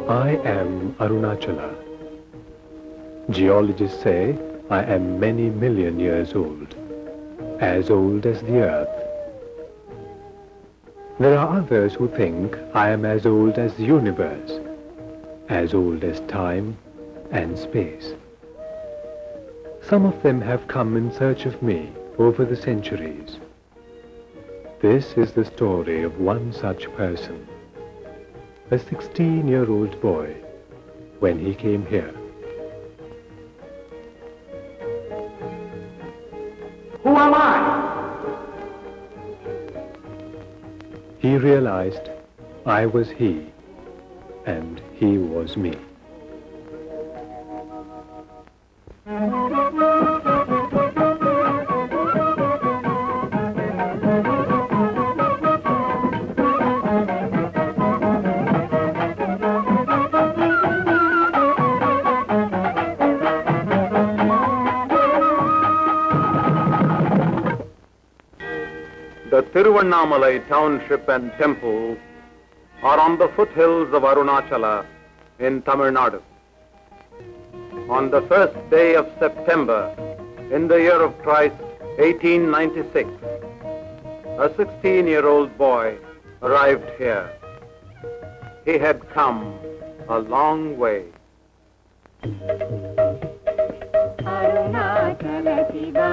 I am Arunachala. Geologists say I am many million years old as the earth. There are others who think I am as old as the universe, as old as time and space. Some of them have come in search of me over the centuries. This is the story of one such person, a 16-year-old boy, when he came here. Who am I? He realized I was he, and he was me. The Tiruvannamalai township and temple are on the foothills of Arunachala in Tamil Nadu. On the first day of September in the year of Christ 1896, a 16-year-old boy arrived here. He had come a long way. Arunachala Shiva,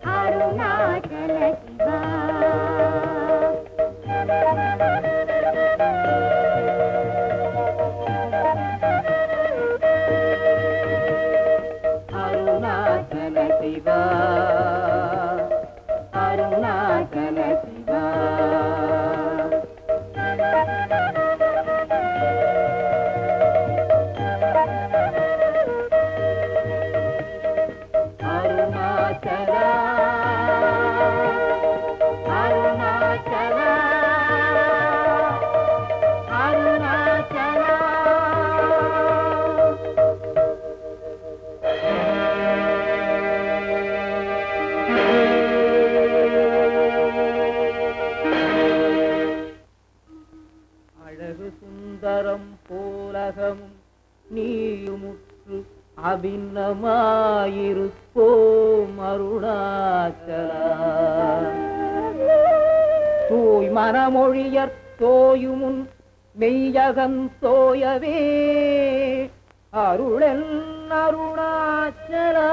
Arunachala Shiva. Arunachala Shiva, Arunachala Shiva. அபிநமாயிருப்போம் Arunachala தூய் மனமொழியற் தோயுமுன் மெய்யகம் தோயவே அருளென் Arunachala.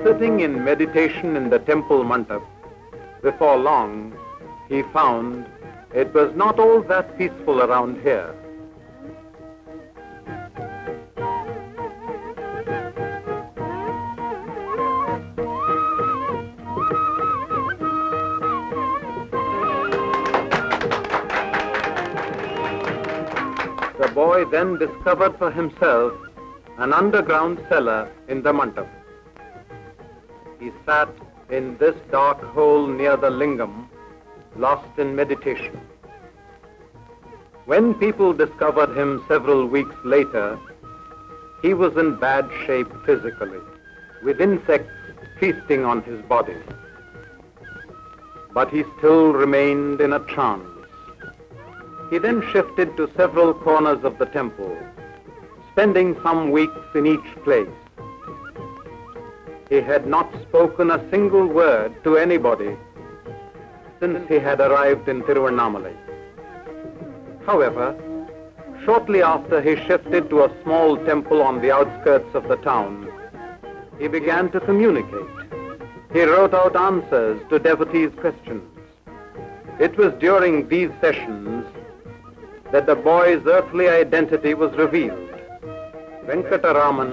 Sitting in meditation in the temple mandap, before long, he found it was not all that peaceful around here. The boy then discovered for himself an underground cellar in the mandap. He sat in this dark hole near the lingam, lost in meditation. When people discovered him several weeks later, he was in bad shape physically, with insects feasting on his body. But he still remained in a trance. He then shifted to several corners of the temple, spending some weeks in each place. He had not spoken a single word to anybody since he had arrived in Tiruvannamalai. However, shortly after he shifted to a small temple on the outskirts of the town, he began to communicate. He wrote out answers to devotees' questions. It was during these sessions that the boy's earthly identity was revealed. Venkataraman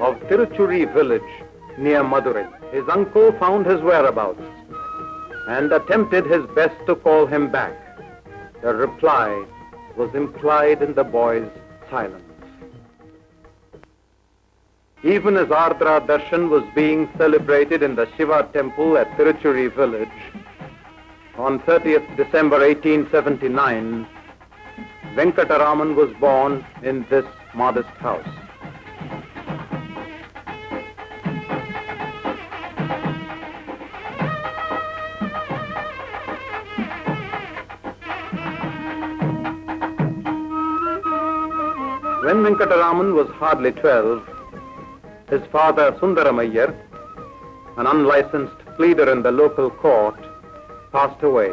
of Tiruchuri village near Madurai. His uncle found his whereabouts and attempted his best to call him back. The reply was implied in the boy's silence. Even as Ardra Darshan was being celebrated in the Shiva temple at Tiruchuri village on 30th December 1879, Venkataraman was born in this modest house. When Venkataraman was hardly 12, his father Sundaramayyar, an unlicensed pleader in the local court, passed away.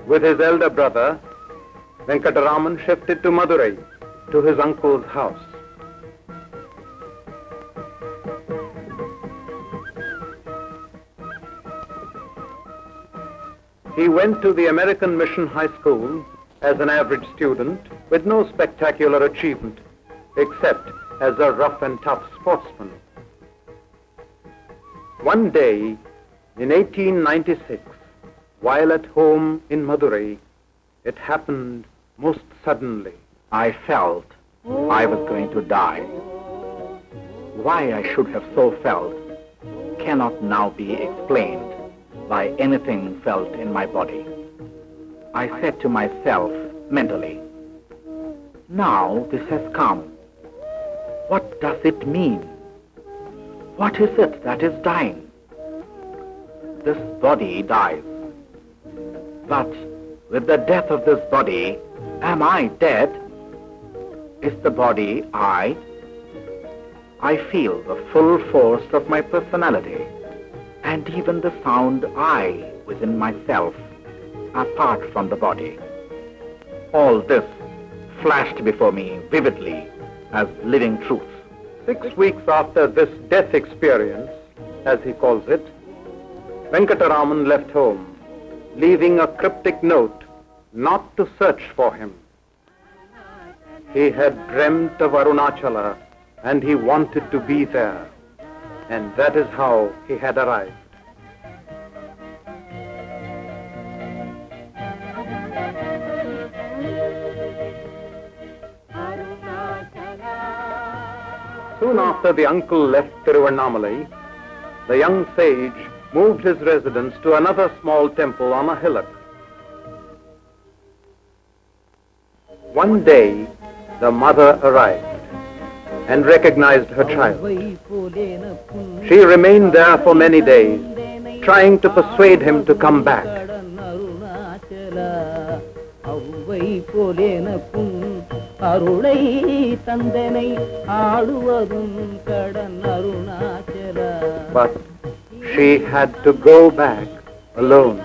With his elder brother, Venkataraman shifted to Madurai, to his uncle's house. He went to the American Mission High School as an average student with no spectacular achievement, except as a rough and tough sportsman. One day, in 1896, while at home in Madurai, it happened most suddenly. I felt I was going to die. Why I should have so felt cannot now be explained by anything felt in my body. I said to myself mentally, now this has come. What does it mean? What is it that is dying? This body dies. But with the death of this body, am I dead? Is the body I? I feel the full force of my personality and even the sound I within myself, apart from the body. All this flashed before me vividly as living truth. 6 weeks after this death experience, as he calls it, Venkataraman left home, leaving a cryptic note not to search for him. He had dreamt of Arunachala and he wanted to be there, and that is how he had arrived. Soon after the uncle left Tiruvannamalai, the young sage moved his residence to another small temple on a hillock. One day, the mother arrived and recognized her child. She remained there for many days, trying to persuade him to come back. But she had to go back alone.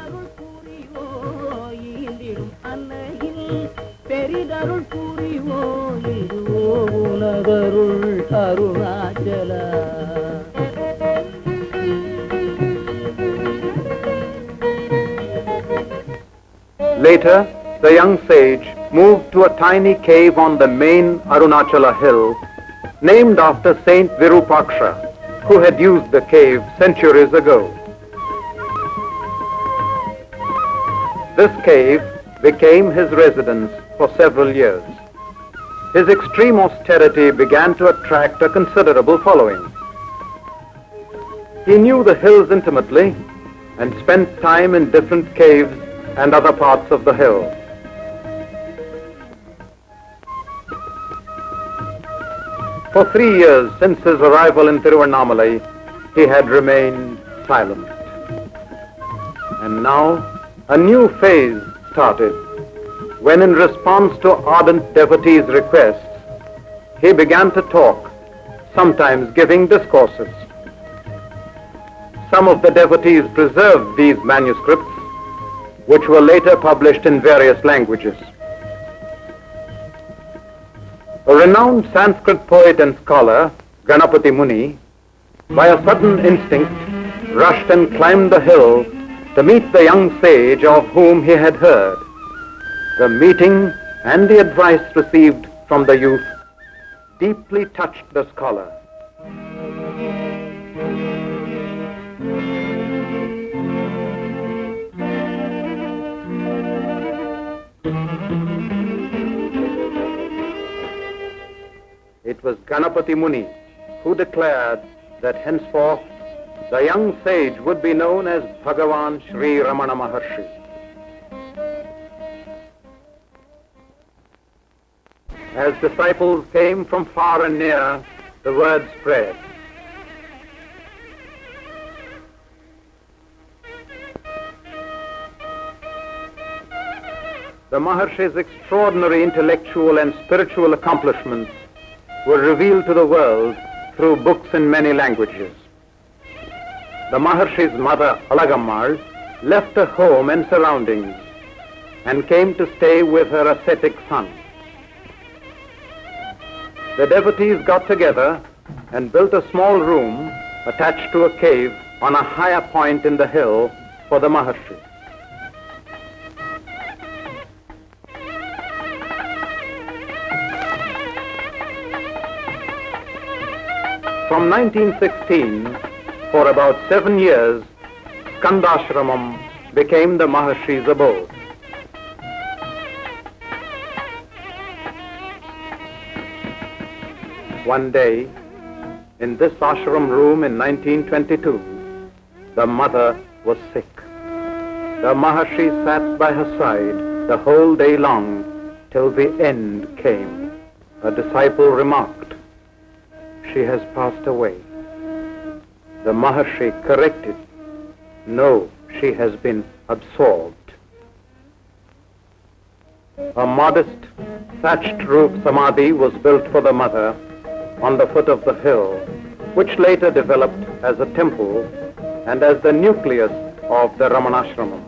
Later, the young sage moved to a tiny cave on the main Arunachala Hill, named after Saint Virupaksha, who had used the cave centuries ago. This cave became his residence for several years. His extreme austerity began to attract a considerable following. He knew the hills intimately and spent time in different caves and other parts of the hill. For 3 years since his arrival in Tiruvannamalai, he had remained silent. And now a new phase started, when in response to ardent devotees' requests, he began to talk, sometimes giving discourses. Some of the devotees preserved these manuscripts, which were later published in various languages. A renowned Sanskrit poet and scholar, Ganapati Muni, by a sudden instinct, rushed and climbed the hill to meet the young sage of whom he had heard. The meeting and the advice received from the youth deeply touched the scholar. It was Ganapati Muni who declared that henceforth the young sage would be known as Bhagavan Sri Ramana Maharshi. As disciples came from far and near, the word spread. The Maharshi's extraordinary intellectual and spiritual accomplishments were revealed to the world through books in many languages. The Maharshi's mother, Alagammal, left her home and surroundings and came to stay with her ascetic son. The devotees got together and built a small room attached to a cave on a higher point in the hill for the Maharshi. From 1916, for about 7 years, Skandashramam became the Maharshi's abode. One day, in this ashram room in 1922, the mother was sick. The Maharshi sat by her side the whole day long till the end came. A disciple remarked, "She has passed away." The Maharshi corrected, "No, she has been absorbed." A modest thatched roof samadhi was built for the mother on the foot of the hill, which later developed as a temple and as the nucleus of the Ramanashramam.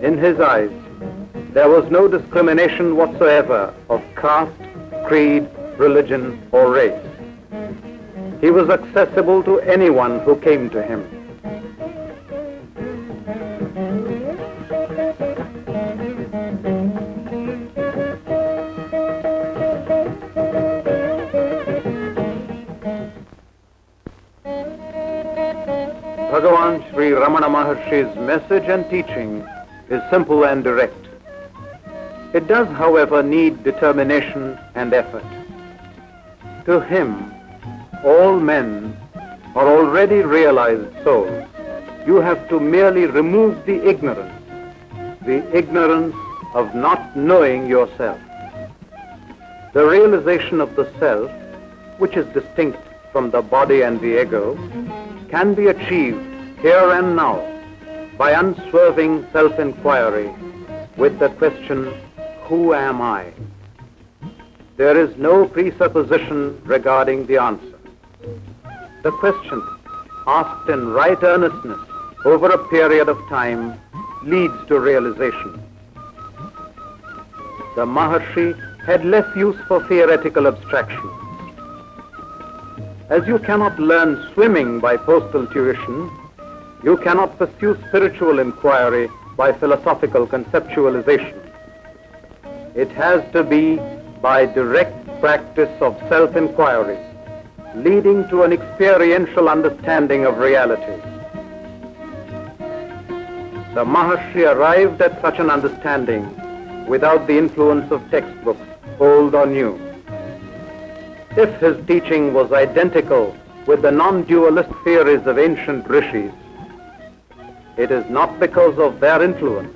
In his eyes, there was no discrimination whatsoever of caste, creed, religion, or race. He was accessible to anyone who came to him. Bhagavan Sri Ramana Maharshi's message and teaching is simple and direct. It does, however, need determination and effort. To him, all men are already realized souls. You have to merely remove the ignorance of not knowing yourself. The realization of the self, which is distinct from the body and the ego, can be achieved here and now by unswerving self-enquiry with the question, "Who am I?" There is no presupposition regarding the answer. The question, asked in right earnestness over a period of time, leads to realization. The Maharshi had less use for theoretical abstraction. As you cannot learn swimming by postal tuition, you cannot pursue spiritual inquiry by philosophical conceptualization. It has to be by direct practice of self-inquiry, leading to an experiential understanding of reality. The Maharshi arrived at such an understanding without the influence of textbooks, old or new. If his teaching was identical with the non-dualist theories of ancient rishis, it is not because of their influence,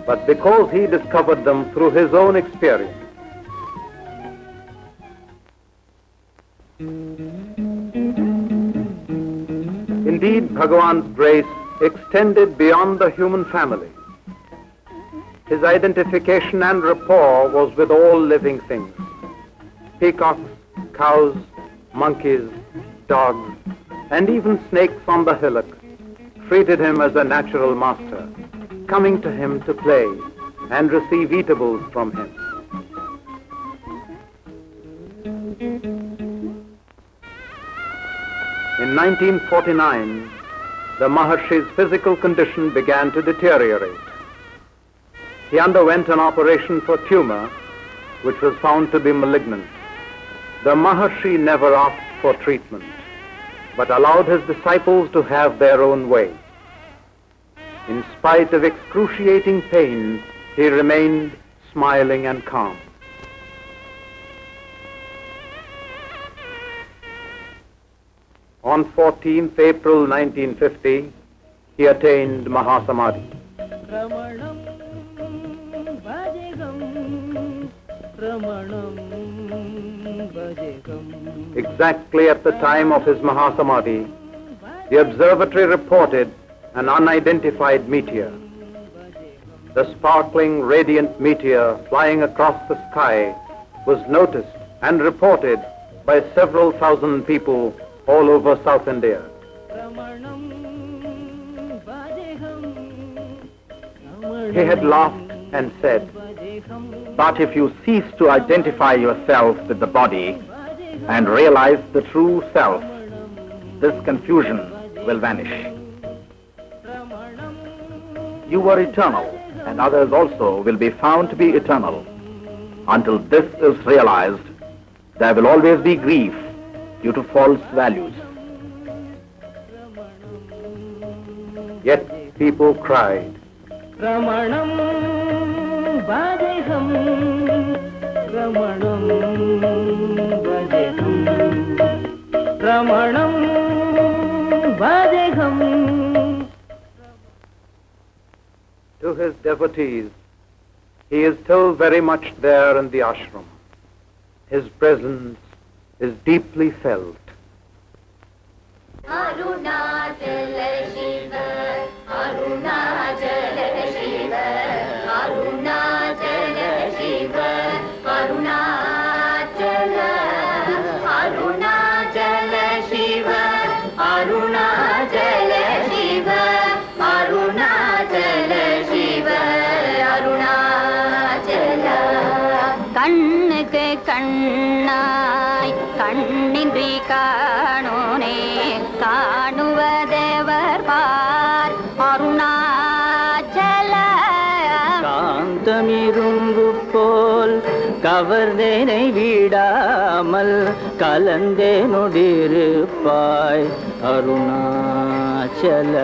but because he discovered them through his own experience. Indeed, Bhagavan's grace extended beyond the human family. His identification and rapport was with all living things. Peacocks, cows, monkeys, dogs, and even snakes on the hillock treated him as a natural master, coming to him to play and receive eatables from him. In 1949, the Maharshi's physical condition began to deteriorate. He underwent an operation for tumor, which was found to be malignant. The Maharshi never asked for treatment. but allowed his disciples to have their own way. In spite of excruciating pain, he remained smiling and calm. On 14th April 1950, he attained Mahasamadhi. Ramanam Bhajegam, Ramanam Bhajegam. Exactly at the time of his Mahasamadhi, the observatory reported an unidentified meteor. The sparkling, radiant meteor flying across the sky was noticed and reported by several thousand people all over South India. He had laughed and said, But if you cease to identify yourself with the body and realize the true self, this confusion will vanish. You are eternal, and others also will be found to be eternal. Until this is realized, there will always be grief due to false values. Yet people cried, Ramanam Bhajegam, Ramanam Bhajegam, Ramanam Bhajegam. to his devotees, he is still very much there in the ashram. His presence is deeply felt. Arunachala Shiva, Arunachala Shiva, Arunachala Shiva, Arunachala, Arunachala Shiva, Arunachala Shiva, Arunachala Shiva, Arunachala. கண்ணுக்கு கண்ணாய் கண்ணின்றி காணோனே காணுவதேவர் பார் அருணாச்சல காந்தமிரும்பு போல் கவர்ந்தேனை விடாமல் கலந்தே நொடிருப்பாய் அருணாச்சல